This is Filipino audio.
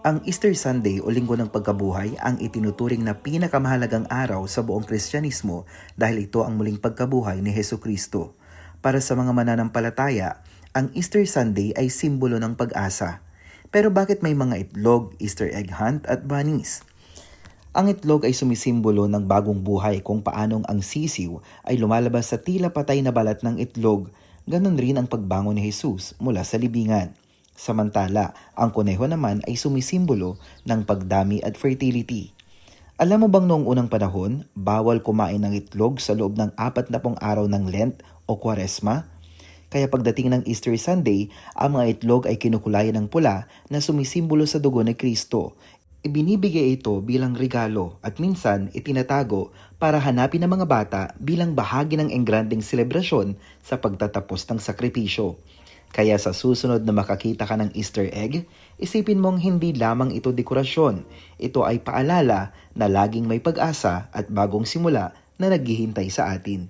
Ang Easter Sunday o Linggo ng Pagkabuhay ang itinuturing na pinakamahalagang araw sa buong Kristyanismo dahil ito ang muling pagkabuhay ni Hesukristo. Para sa mga mananampalataya, ang Easter Sunday ay simbolo ng pag-asa. Pero bakit may mga itlog, Easter egg hunt at bunnies? Ang itlog ay sumisimbolo ng bagong buhay kung paanong ang sisiw ay lumalabas sa tila patay na balat ng itlog. Ganon rin ang pagbangon ni Jesus mula sa libingan. Samantala, ang kuneho naman ay sumisimbolo ng pagdami at fertility. Alam mo bang noong unang panahon, bawal kumain ng itlog sa loob ng 40 araw ng Lent o Kwaresma? Kaya pagdating ng Easter Sunday, ang mga itlog ay kinukulayan ng pula na sumisimbolo sa dugo ni Kristo. Ibinibigay ito bilang regalo at minsan itinatago para hanapin ng mga bata bilang bahagi ng engranding selebrasyon sa pagtatapos ng sakripisyo. Kaya sa susunod na makakita ka ng Easter egg, isipin mong hindi lamang ito dekorasyon. Ito ay paalala na laging may pag-asa at bagong simula na naghihintay sa atin.